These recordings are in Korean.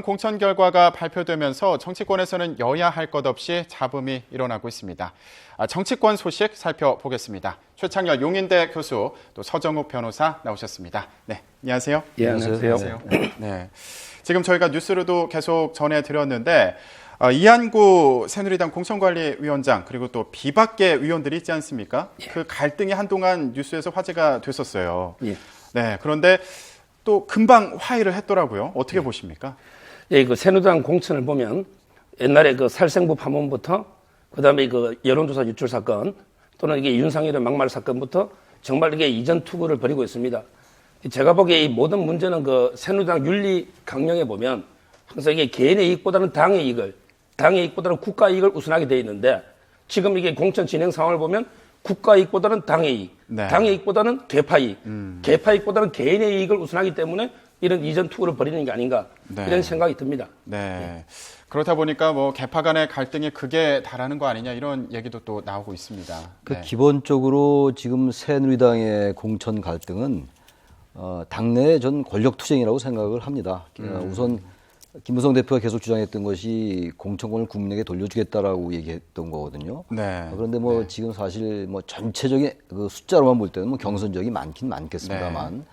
공천 결과가 발표되면서 정치권에서는 여야 할 것 없이 잡음이 일어나고 있습니다. 정치권 소식 살펴보겠습니다. 최창렬 용인대 교수, 또 서정욱 변호사 나오셨습니다. 네, 안녕하세요. 예, 안녕하세요. 네, 지금 저희가 뉴스로도 계속 전해드렸는데 이한구 새누리당 공천관리위원장 그리고 또 비박계 위원들이 있지 않습니까? 예. 그 갈등이 한동안 뉴스에서 화제가 됐었어요. 예. 네, 그런데 또 금방 화해를 했더라고요. 어떻게 보십니까? 예, 그 새누리당 공천을 보면 옛날에 그 살생부 파문부터 그다음에 그 여론조사 유출 사건 또는 이게 윤상열의 막말 사건부터 정말 이게 이전 투구를 벌이고 있습니다. 제가 보기에 이 모든 문제는 그 새누리당 윤리 강령에 보면 항상 이게 개인의 이익보다는 당의 이익보다는 국가 이익을 우선하게 돼 있는데 지금 이게 공천 진행 상황을 보면 국가 이익보다는 당의 이익, 네. 당의 이익보다는 개파 이익, 개파 이익보다는 개인의 이익을 우선하기 때문에 이런 이전 투구를 벌이는 게 아닌가 네. 이런 생각이 듭니다. 네. 그렇다 보니까 뭐 개파 간의 갈등이 극에 달하는 거 아니냐 이런 얘기도 또 나오고 있습니다. 네. 기본적으로 지금 새누리당의 공천 갈등은 당내의 전 권력 투쟁이라고 생각을 합니다. 우선 김무성 대표가 계속 주장했던 것이 공천권을 국민에게 돌려주겠다라고 얘기했던 거거든요. 네. 그런데 뭐 지금 사실 뭐 전체적인 그 숫자로만 볼 때는 뭐 경선 지역이 많긴 많겠습니다만 네.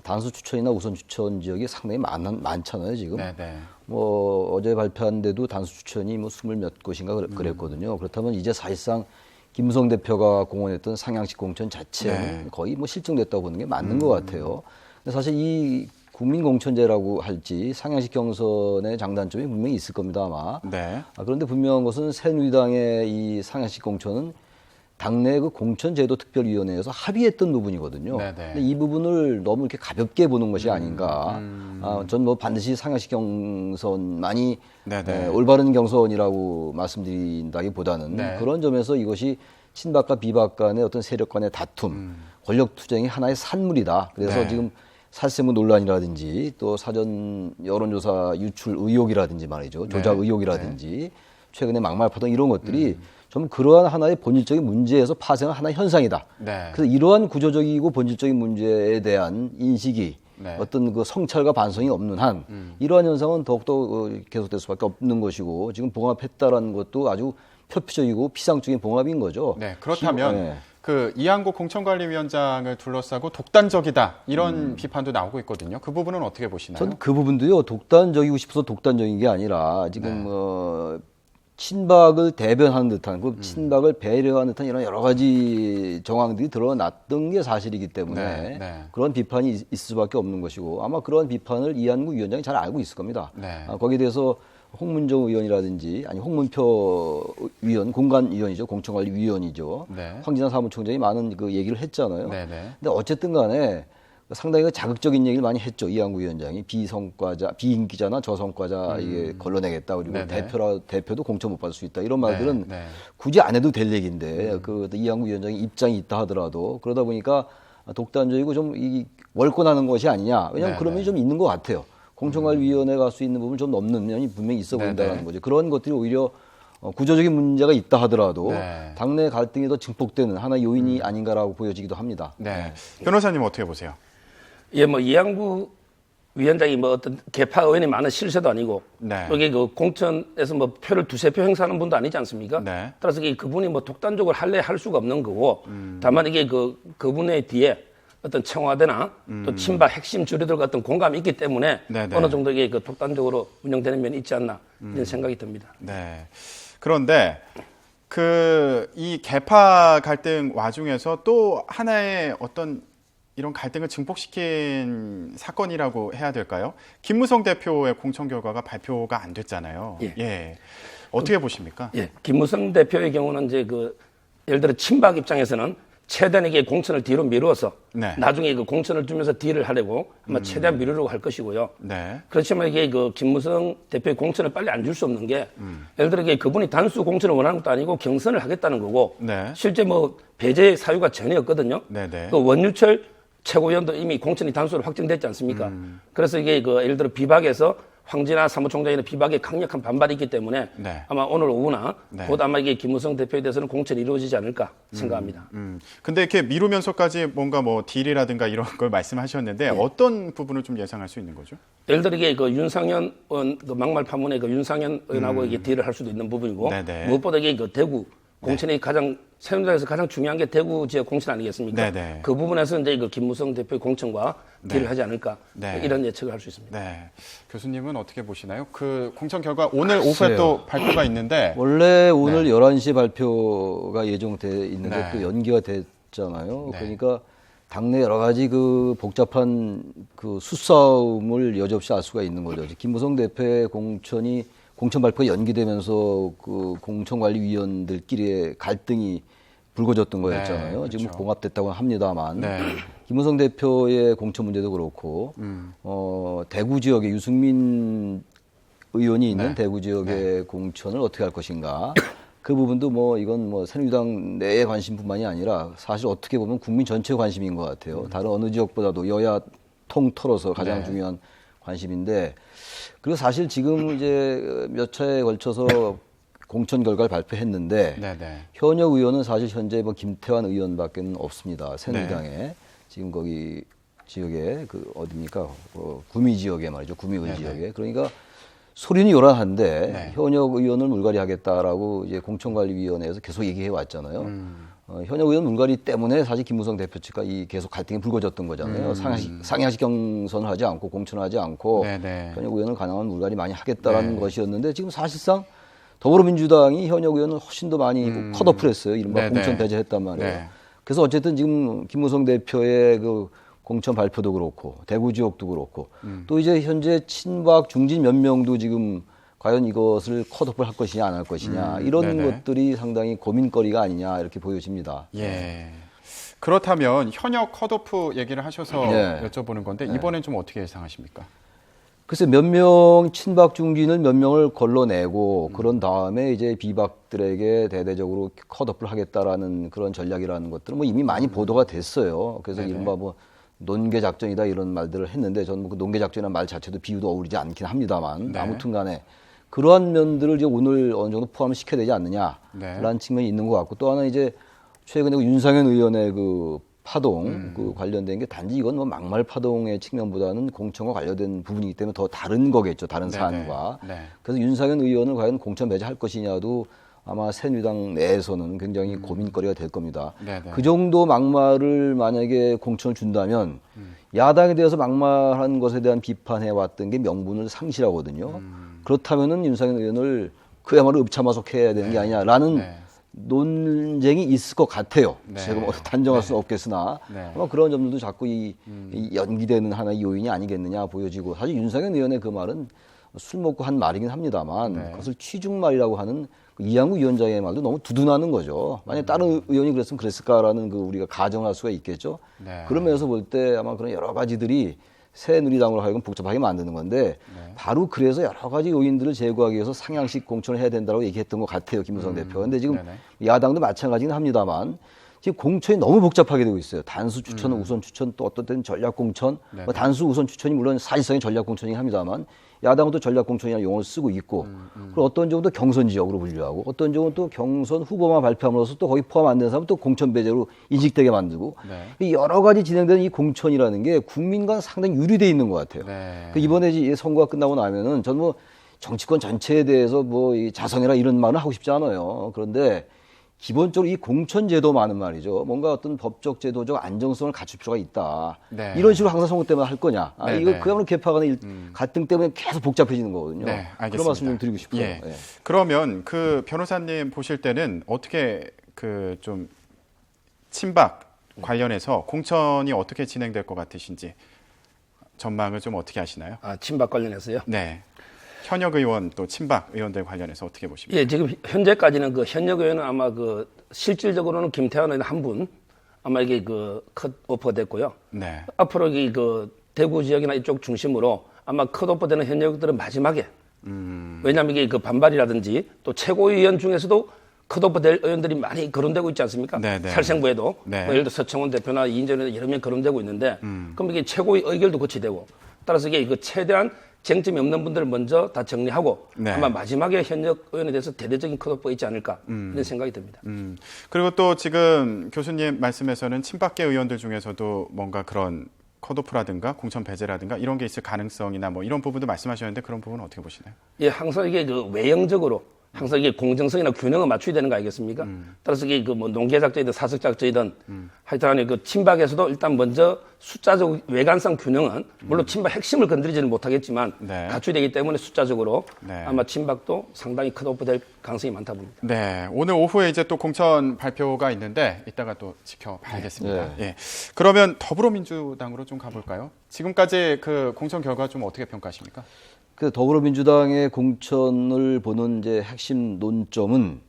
단수 추천이나 우선 추천 지역이 상당히 많잖아요, 지금. 네, 네. 뭐 어제 발표한 데도 단수 추천이 뭐 20몇 곳인가 그랬거든요. 그렇다면 이제 사실상 김무성 대표가 공언했던 상향식 공천 자체는 네. 거의 뭐 실종됐다고 보는 게 맞는 것 같아요. 근데 사실 이 국민공천제라고 할지 상향식 경선의 장단점이 분명히 있을 겁니다, 아마. 네. 그런데 분명한 것은 새누리당의 이 상향식 공천은 당내 그 공천제도 특별위원회에서 합의했던 부분이거든요. 네네. 근데 이 부분을 너무 이렇게 가볍게 보는 것이 아닌가. 전 뭐 반드시 상향식 경선만이 네네. 올바른 경선이라고 말씀드린다기보다는 네. 그런 점에서 이것이 친박과 비박 간의 어떤 세력 간의 다툼, 권력 투쟁이 하나의 산물이다. 그래서 네. 지금 살세무 논란이라든지 또 사전 여론조사 유출 의혹이라든지 말이죠. 조작 네. 의혹이라든지 최근에 막말 파동 이런 것들이 좀 그러한 하나의 본질적인 문제에서 파생한 하나의 현상이다. 네. 그래서 이러한 구조적이고 본질적인 문제에 대한 인식이 네. 어떤 그 성찰과 반성이 없는 한 이러한 현상은 더욱더 계속될 수밖에 없는 것이고 지금 봉합했다라는 것도 아주 표피적이고 피상적인 봉합인 거죠. 네. 그렇다면 네. 그 이한구 공천관리위원장을 둘러싸고 독단적이다 이런 비판도 나오고 있거든요. 그 부분은 어떻게 보시나요? 전 그 부분도요 독단적이고 싶어서 독단적인 게 아니라 지금 네. 친박을 대변하는 듯한 그 친박을 배려하는 듯한 이런 여러 가지 정황들이 드러났던 게 사실이기 때문에 네, 네. 그런 비판이 있을 수밖에 없는 것이고 아마 그런 비판을 이한구 위원장이 잘 알고 있을 겁니다. 네. 거기에 대해서 홍문정 의원이라든지 아니 홍문표 위원 공관위원이죠 공천관리위원이죠 네. 황진환 사무총장이 많은 그 얘기를 했잖아요. 네, 네. 근데 어쨌든 간에 상당히 그 자극적인 얘기를 많이 했죠. 이한구 위원장이 비성과자, 비인기자나 저성과자 이게 걸러내겠다. 그리고 네네. 대표도 공천 못 받을 수 있다. 이런 말들은 네. 굳이 안 해도 될 얘기인데 그 이한구 위원장이 입장이 있다 하더라도 그러다 보니까 독단적이고 좀 이 월권하는 것이 아니냐. 왜냐하면 네네. 그런 면이 좀 있는 것 같아요. 공천관리위원회 갈 수 있는 부분 좀 넘는 면이 분명히 있어 보인다는 네네. 거죠. 그런 것들이 오히려 구조적인 문제가 있다 하더라도 네. 당내 갈등이 더 증폭되는 하나의 요인이 아닌가라고 보여지기도 합니다. 네. 변호사님 어떻게 보세요? 예, 뭐 이한구 위원장이 뭐 어떤 개파 의원이 많은 실세도 아니고 네. 여기 그 공천에서 뭐 표를 두세 표 행사하는 분도 아니지 않습니까? 네. 따라서 그분이 뭐 독단적으로 할 수가 없는 거고 다만 이게 그분의 뒤에 어떤 청와대나 또 친박 핵심 주류들 같은 공감이 있기 때문에 네네. 어느 정도 이게 그 독단적으로 운영되는 면이 있지 않나 이런 생각이 듭니다. 네. 그런데 이 개파 갈등 와중에서 또 하나의 어떤 이런 갈등을 증폭시킨 사건이라고 해야 될까요? 김무성 대표의 공천 결과가 발표가 안 됐잖아요. 예. 어떻게 보십니까? 예, 김무성 대표의 경우는 이제 예를 들어 친박 입장에서는 최대한 이게 공천을 뒤로 미루어서 네. 나중에 그 공천을 주면서 딜을 하려고 아마 최대한 미루려고 할 것이고요. 네. 그렇지만 이게 김무성 대표의 공천을 빨리 안 줄 수 없는 게 예를 들어 그분이 단수 공천을 원하는 것도 아니고 경선을 하겠다는 거고 네. 실제 뭐 배제 사유가 전혀 없거든요. 네네. 그 원유철 최고위원도 이미 공천이 단수로 확정됐지 않습니까? 그래서 이게 예를 들어 비박에서 황진아 사무총장의 비박에 강력한 반발이 있기 때문에 네. 아마 오늘 오후나 네. 곧 아마 이게 김무성 대표에 대해서는 공천이 이루어지지 않을까 생각합니다. 근데 이렇게 미루면서까지 뭔가 뭐 딜이라든가 이런 걸 말씀하셨는데 네. 어떤 부분을 좀 예상할 수 있는 거죠? 예를 들어 이게 그 윤상현 의원 그 막말 파문에 그 윤상현 의원하고 이게 딜을 할 수도 있는 부분이고 네네. 무엇보다 이게 그 대구 공천이 가장 새누리당에서 가장 중요한 게 대구 지역 공천 아니겠습니까? 네네. 그 부분에서 이제 그 김무성 대표의 공천과 딜을 하지 않을까 네. 이런 예측을 할 수 있습니다. 네. 교수님은 어떻게 보시나요? 그 공천 결과 오늘 오후에 또 발표가 있는데 원래 오늘 11시 발표가 예정돼 있는데 네. 또 연기가 됐잖아요. 네. 그러니까 당내 여러 가지 그 복잡한 그 수싸움을 여지없이 알 수가 있는 거죠. 김무성 대표의 공천 발표가 연기되면서 그 공천관리위원들끼리의 갈등이 불거졌던 거였잖아요. 네, 지금 그렇죠. 봉합됐다고 합니다만 네. 김무성 대표의 공천 문제도 그렇고 대구 지역에 유승민 의원이 있는 네. 대구 지역의 공천을 어떻게 할 것인가. 그 부분도 뭐 이건 뭐 새누리당 내의 관심뿐만이 아니라 사실 어떻게 보면 국민 전체의 관심인 것 같아요. 다른 어느 지역보다도 여야 통틀어서 가장 네. 중요한 관심인데 그리고 사실 지금 이제 몇 차례에 걸쳐서 공천 결과를 발표했는데 네네. 현역 의원은 사실 현재 뭐 김태환 의원밖에 없습니다. 새누리당에 네. 지금 거기 지역에 그 어디입니까? 구미 지역에 말이죠. 구미을 네네. 지역에. 그러니까 소리는 요란한데 네. 현역 의원을 물갈이하겠다라고 이제 공천관리위원회에서 계속 얘기해 왔잖아요. 현역 의원 물갈이 때문에 사실 김무성 대표 측과 이 계속 갈등이 불거졌던 거잖아요. 상향식 경선을 하지 않고 공천을 하지 않고 네네. 현역 의원을 가능한 물갈이 많이 하겠다라는 것이었는데 지금 사실상 더불어민주당이 현역 의원을 훨씬 더 많이 컷오프를 했어요. 이른바 네네. 공천 배제했단 말이에요. 네. 그래서 어쨌든 지금 김무성 대표의 그 공천 발표도 그렇고 대구 지역도 그렇고 또 이제 현재 친박 중진 몇 명도 지금 과연 이것을 컷오프를 할 것이냐 안 할 것이냐 이런 네네. 것들이 상당히 고민거리가 아니냐 이렇게 보여집니다. 예. 그렇다면 현역 컷오프 얘기를 하셔서 네. 여쭤보는 건데 이번엔 좀 어떻게 예상하십니까? 글쎄 몇 명 친박 중진을 몇 명을 걸러내고 그런 다음에 이제 비박들에게 대대적으로 컷오프를 하겠다라는 그런 전략이라는 것들은 뭐 이미 많이 보도가 됐어요. 그래서 네네. 이른바 뭐 논개 작전이다 이런 말들을 했는데 저는 뭐 그 논개 작전이라는 말 자체도 비유도 어울리지 않긴 합니다만 네. 아무튼간에 그러한 면들을 이제 오늘 어느 정도 포함시켜야 되지 않느냐라는 네. 측면이 있는 것 같고 또 하나 이제 최근에 그 윤상현 의원의 그 파동 그 관련된 게 단지 이건 뭐 막말 파동의 측면보다는 공천과 관련된 부분이기 때문에 더 다른 거겠죠. 다른 네네. 사안과. 네. 그래서 윤상현 의원을 과연 공천 배제할 것이냐도 아마 새누리당 내에서는 굉장히 고민거리가 될 겁니다. 네네. 그 정도 막말을 만약에 공천을 준다면 야당에 대해서 막말한 것에 대한 비판해 왔던 게 명분을 상실하거든요. 그렇다면은 윤상현 의원을 그야말로 읍참화속해야 되는 게 아니냐라는 네. 논쟁이 있을 것 같아요. 네. 제가 뭐 단정할 수는 없겠으나 네. 아마 그런 점들도 자꾸 이 연기되는 하나의 요인이 아니겠느냐 보여지고 사실 윤상현 의원의 그 말은 술 먹고 한 말이긴 합니다만 네. 그것을 취중말이라고 하는 그 이양구 위원장의 말도 너무 두둔하는 거죠. 만약 다른 의원이 그랬으면 그랬을까라는 그 우리가 가정할 수가 있겠죠. 네. 그런 면에서 볼 때 아마 그런 여러 가지들이 새누리당으로 하여금 복잡하게 만드는 건데 바로 그래서 여러 가지 요인들을 제거하기 위해서 상향식 공천을 해야 된다고 얘기했던 것 같아요. 김무성 대표. 근데 지금 네네. 야당도 마찬가지긴 합니다만 지금 공천이 너무 복잡하게 되고 있어요. 단수 추천, 우선 추천, 또 어떤 때는 전략 공천. 네네. 뭐 단수 우선 추천이 물론 사실상의 전략 공천이긴 합니다만 야당은 전략 공천이라는 용어를 쓰고 있고 그리고 어떤 적은 또 경선 지역으로 분류하고 어떤 적은 또 경선 후보만 발표함으로써 또 거기 포함 안 되는 사람은 또 공천 배제로 인식되게 만들고 네. 이 여러 가지 진행되는 이 공천이라는 게 국민과 상당히 유리돼 있는 것 같아요. 네. 그 이번에 이 선거가 끝나고 나면은 전 뭐 정치권 전체에 대해서 뭐 이 자성해라 이런 말은 하고 싶지 않아요. 그런데 기본적으로 이 공천 제도만은 말이죠. 뭔가 어떤 법적 제도적 안정성을 갖출 필요가 있다. 네. 이런 식으로 항상 선거 때마다 할 거냐. 네, 이거 네. 그야말로 개파 간의 갈등 때문에 계속 복잡해지는 거거든요. 네, 알겠습니다. 그런 말씀 좀 드리고 싶어요. 예. 예. 그러면 그 변호사님 보실 때는 어떻게 그 좀 친박 관련해서 공천이 어떻게 진행될 것 같으신지 전망을 좀 어떻게 하시나요? 아, 친박 관련해서요. 네. 현역 의원 또 친박 의원들 관련해서 어떻게 보십니까? 예, 지금 현재까지는 그 현역 의원은 아마 그 실질적으로는 김태환 의원 한 분 아마 이게 그 컷오프가 됐고요. 네. 앞으로 이 그 대구 지역이나 이쪽 중심으로 아마 컷오프 되는 현역들은 마지막에 왜냐하면 이게 그 반발이라든지 또 최고위원 중에서도 컷오프 될 의원들이 많이 거론되고 있지 않습니까? 네네. 살생부에도 네. 뭐 예를 들어 서청원 대표나 이인전 의원 여러 명 거론되고 있는데 그럼 이게 최고위 의결도 거치되고 따라서 이게 그 최대한 쟁점이 없는 분들을 먼저 다 정리하고 네. 아마 마지막에 현역 의원에 대해서 대대적인 컷오프가 있지 않을까 이런 생각이 듭니다. 그리고 또 지금 교수님 말씀에서는 친박계 의원들 중에서도 뭔가 그런 컷오프라든가 공천 배제라든가 이런 게 있을 가능성이나 뭐 이런 부분도 말씀하셨는데 그런 부분은 어떻게 보시나요? 예, 항상 이게 그 외형적으로 항상 이게 공정성이나 균형을 맞춰야 되는 거 아니겠습니까? 따라서 이게 그 뭐 농계작전이든 사석작전이든 하여튼 그 친박에서도 일단 먼저 숫자적 외관상 균형은 물론 친박 핵심을 건드리지는 못하겠지만 네. 갖춰야 되기 때문에 숫자적으로 네. 아마 친박도 상당히 컷오프 될 가능성이 많다 봅니다. 네, 오늘 오후에 이제 또 공천 발표가 있는데 이따가 또 지켜봐야겠습니다. 네. 예. 그러면 더불어민주당으로 좀 가볼까요? 지금까지 그 공천 결과 좀 어떻게 평가하십니까? 그 더불어민주당의 공천을 보는 이제 핵심 논점은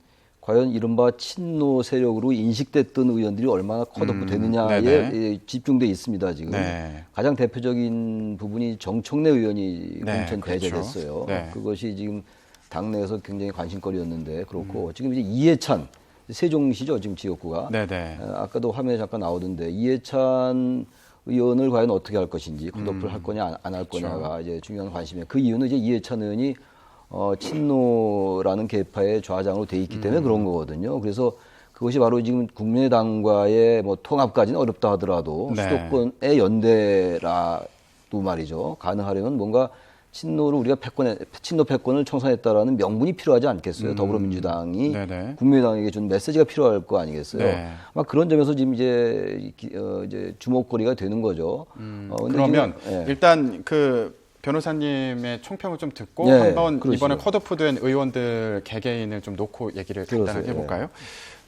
과연 이른바 친노 세력으로 인식됐던 의원들이 얼마나 컷오프 되느냐에 네네. 집중돼 있습니다. 지금 네. 가장 대표적인 부분이 정청래 의원이 네, 공천 그렇죠. 배제됐어요. 네. 그것이 지금 당내에서 굉장히 관심거리였는데 그렇고 지금 이제 이해찬 세종시죠 지금 지역구가 네네. 아까도 화면에 잠깐 나오던데 이해찬 의원을 과연 어떻게 할 것인지 컷오프를 할 거냐 안 할 거냐가 이제 중요한 관심이에요. 그 이유는 이제 이해찬 의원이 친노라는 계파의 좌장으로 돼 있기 때문에 그런 거거든요. 그래서 그것이 바로 지금 국민의당과의 뭐 통합까지는 어렵다 하더라도 네. 수도권의 연대라도 말이죠. 가능하려면 뭔가 친노를 우리가 친노 패권을 청산했다라는 명분이 필요하지 않겠어요. 더불어민주당이 네네. 국민의당에게 준 메시지가 필요할 거 아니겠어요. 네. 아마 그런 점에서 지금 이제 주목거리가 되는 거죠. 근데 그러면 지금, 예. 일단 그 변호사님의 총평을 좀 듣고 네, 한번 그러시죠. 이번에 컷오프된 의원들 개개인을 좀 놓고 얘기를 간단하게 그러세요. 해볼까요?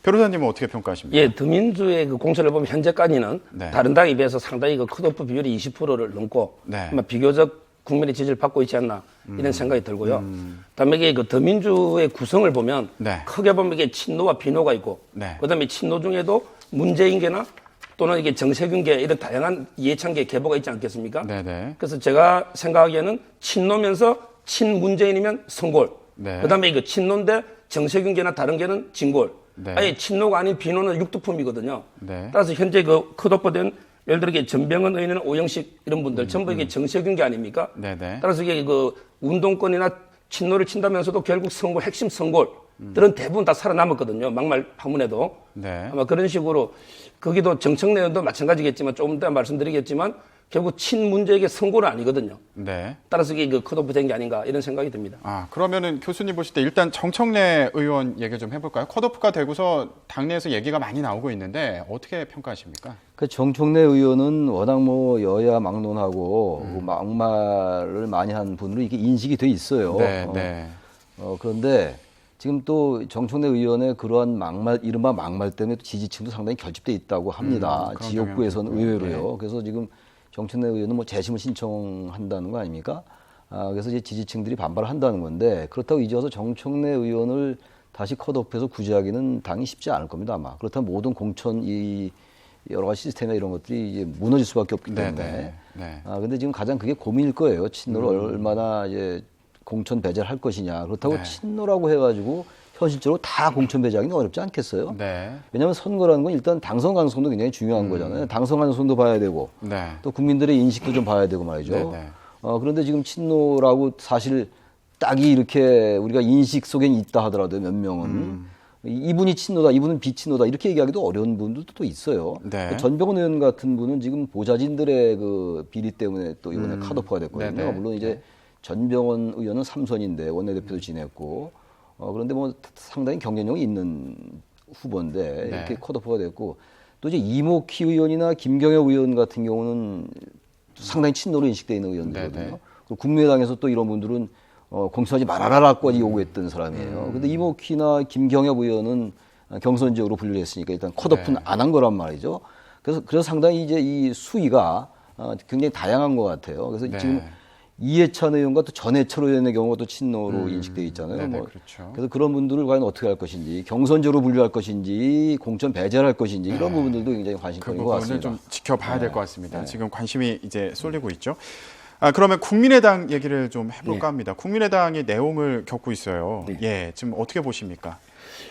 변호사님은 어떻게 평가하십니까? 예, 더민주의 그 공천을 보면 현재까지는 네. 다른 당에 비해서 상당히 그 컷오프 비율이 20%를 넘고 네. 아마 비교적 국민의 지지를 받고 있지 않나 이런 생각이 들고요. 그다음에 이게 그 더민주의 구성을 보면 네. 크게 보면 이게 친노와 비노가 있고 네. 그다음에 친노 중에도 문재인계나 또는 이게 정세균계 이런 다양한 이해찬계 계보가 있지 않겠습니까? 네네. 그래서 제가 생각하기에는 친노면서 친문재인이면 성골. 네. 그다음에 이거 친노인데 정세균계나 다른 계는 진골. 네. 아예 친노가 아닌 비노는 육두품이거든요. 네. 따라서 현재 그 컷오프된 예를 들어 이게 전병헌 의원이나 오영식 이런 분들 전부 이게 정세균계 아닙니까? 네네. 따라서 이게 그 운동권이나 친노를 친다면서도 결국 선골 핵심 선골들은 대부분 다 살아남았거든요. 막말 파문에도. 네. 아마 그런 식으로 거기도 정청래 의원도 마찬가지겠지만 조금 이따 말씀드리겠지만 결국 친문재에게 선골은 아니거든요. 네. 따라서 이게 그 컷오프 된 게 아닌가 이런 생각이 듭니다. 아, 그러면은 교수님 보실 때 일단 정청래 의원 얘기 좀 해볼까요? 컷오프가 되고서 당내에서 얘기가 많이 나오고 있는데 어떻게 평가하십니까? 그 정청래 의원은 워낙 뭐 여야 막론하고 그 막말을 많이 한 분으로 이게 인식이 돼 있어요. 네, 네. 그런데 지금 또 정청래 의원의 그러한 이른바 막말 때문에 또 지지층도 상당히 결집돼 있다고 합니다. 그런 지역구에서는 경향이 있고요. 의외로요. 그래서 지금 정청래 의원은 뭐 재심을 신청한다는 거 아닙니까? 그래서 이제 지지층들이 반발을 한다는 건데 그렇다고 이제 와서 정청래 의원을 다시 컷오프해서 구제하기는 당이 쉽지 않을 겁니다 아마. 그렇다면 모든 공천 이 여러 가지 시스템이나 이런 것들이 이제 무너질 수밖에 없기 때문에. 네, 네. 근데 지금 가장 그게 고민일 거예요. 친노를 얼마나 이제 공천 배제를 할 것이냐. 그렇다고 네. 친노라고 해가지고 현실적으로 다 공천 배제하기는 어렵지 않겠어요? 네. 왜냐하면 선거라는 건 일단 당선 가능성도 굉장히 중요한 거잖아요. 당선 가능성도 봐야 되고 네. 또 국민들의 인식도 좀 봐야 되고 말이죠. 네, 네. 그런데 지금 친노라고 사실 딱이 이렇게 우리가 인식 속엔 있다 하더라도 몇 명은 이분이 친노다, 이분은 비친노다 이렇게 얘기하기도 어려운 분들도 또 있어요. 네. 전병헌 의원 같은 분은 지금 보좌진들의 그 비리 때문에 또 이번에 컷오프가 됐거든요. 네네. 물론 이제 전병헌 의원은 삼선인데 원내대표도 지냈고 그런데 뭐 상당히 경쟁력이 있는 후보인데 네. 이렇게 컷오프가 됐고 또 이제 이모키 의원이나 김경엽 의원 같은 경우는 상당히 친노로 인식되어 있는 의원들이거든요. 네네. 그리고 국민의당에서 또 이런 분들은 공천하지 말아라라까지 요구했던 사람이에요. 근데 이모키나 김경엽 의원은 경선 지역으로 분류를 했으니까 일단 컷오프는 네. 안 한 거란 말이죠. 그래서 상당히 이제 이 수위가 굉장히 다양한 것 같아요. 그래서 네. 지금 이해찬 의원과 또 전해철 의원의 경우가 또 친노로 인식되어 있잖아요. 네네, 그렇죠. 그래서 그런 분들을 과연 어떻게 할 것인지, 경선적으로 분류할 것인지, 공천 배제를 할 것인지 이런 부분들도 굉장히 그 관심거리인 것 부분을 같습니다. 좀 지켜봐야 될 것 같습니다. 지금 관심이 이제 쏠리고 있죠. 그러면 국민의당 얘기를 좀 해볼까 합니다. 국민의당이 내용을 겪고 있어요. 예, 지금 어떻게 보십니까?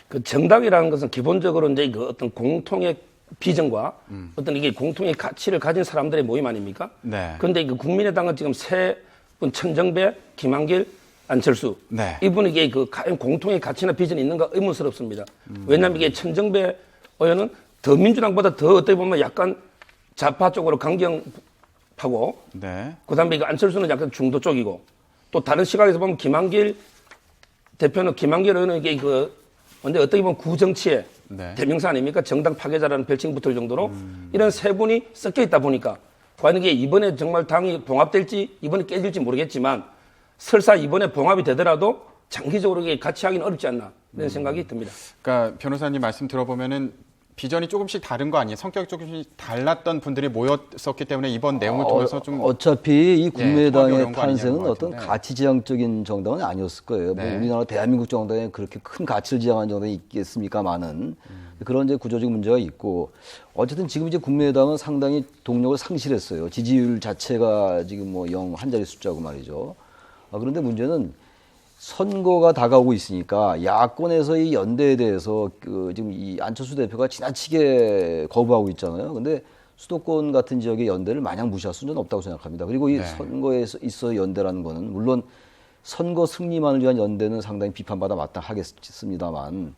그 정당이라는 것은 기본적으로 이제 그 어떤 공통의 비전과 어떤 이게 공통의 가치를 가진 사람들의 모임 아닙니까? 네. 그런데 그 국민의당은 지금 새 천정배, 김한길, 안철수. 네. 이분에게 그 과연 공통의 가치나 비전이 있는가 의문스럽습니다. 왜냐하면 이게 천정배 의원은 더 민주당보다 더 어떻게 보면 약간 좌파 쪽으로 강경하고 네. 그다음에 이거 안철수는 약간 중도 쪽이고 또 다른 시각에서 보면 김한길 대표는 김한길 의원에게 근데 어떻게 보면 구정치의 네. 대명사 아닙니까? 정당 파괴자라는 별칭 붙을 정도로 이런 세 분이 섞여 있다 보니까 과연 이게 이번에 정말 당이 봉합될지 이번에 깨질지 모르겠지만 설사 이번에 봉합이 되더라도 장기적으로 이게 같이 하기는 어렵지 않나 이런 생각이 듭니다. 그러니까 변호사님 말씀 들어보면은 비전이 조금씩 다른 거 아니에요? 성격이 조금씩 달랐던 분들이 모였었기 때문에 이번 내용을 통해서 좀 어차피 이 통합이 국민의당의 어려운 거 아니냐는 탄생은 것 어떤 같은데. 가치지향적인 정당은 아니었을 거예요. 네. 뭐 우리나라 대한민국 정당에 그렇게 큰 가치를 지향하는 정당이 있겠습니까만은 그런 이제 구조적 문제가 있고 어쨌든 지금 이제 국민의당은 상당히 동력을 상실했어요. 지지율 자체가 지금 뭐 0 한 자리 숫자고 말이죠. 그런데 문제는 선거가 다가오고 있으니까 야권에서 이 연대에 대해서 지금 이 안철수 대표가 지나치게 거부하고 있잖아요. 근데 수도권 같은 지역의 연대를 마냥 무시할 수는 없다고 생각합니다. 그리고 이 네. 선거에 있어 연대라는 거는 물론 선거 승리만을 위한 연대는 상당히 비판받아 마땅하겠습니다만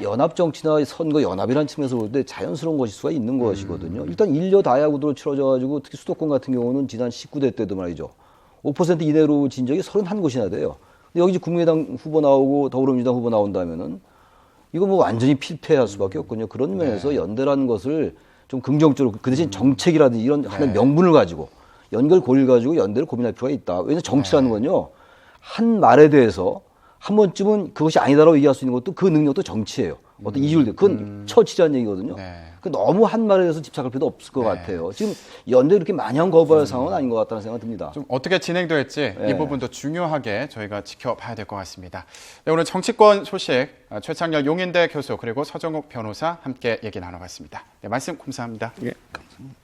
연합 정치나 선거 연합이라는 측면에서 볼 때 자연스러운 것일 수가 있는 것이거든요. 일단 인려 다야구도로 치러져가지고 특히 수도권 같은 경우는 지난 19대 때도 말이죠. 5% 이내로 진 적이 31곳이나 돼요. 근데 여기 이제 국민의당 후보 나오고 더불어민주당 후보 나온다면은 이거 뭐 완전히 필패할 수밖에 없거든요. 그런 면에서 연대라는 것을 좀 긍정적으로 그 대신 정책이라든지 이런 하나의 명분을 가지고 연결고리를 가지고 연대를 고민할 필요가 있다. 왜냐하면 정치라는 건요. 한 말에 대해서 한 번쯤은 그것이 아니다라고 얘기할 수 있는 것도 그 능력도 정치예요. 어떤 이율, 그건 처치라는 얘기거든요. 네. 그 너무 한 말에 대해서 집착할 필요도 없을 것 같아요. 지금 연대 이렇게 마냥 거부할 상황은 아닌 것 같다는 생각이 듭니다. 좀 어떻게 진행될지 네. 이 부분도 중요하게 저희가 지켜봐야 될 것 같습니다. 네, 오늘 정치권 소식 최창렬 용인대 교수 그리고 서정욱 변호사 함께 얘기 나눠봤습니다. 네, 말씀 감사합니다. 예, 감사합니다.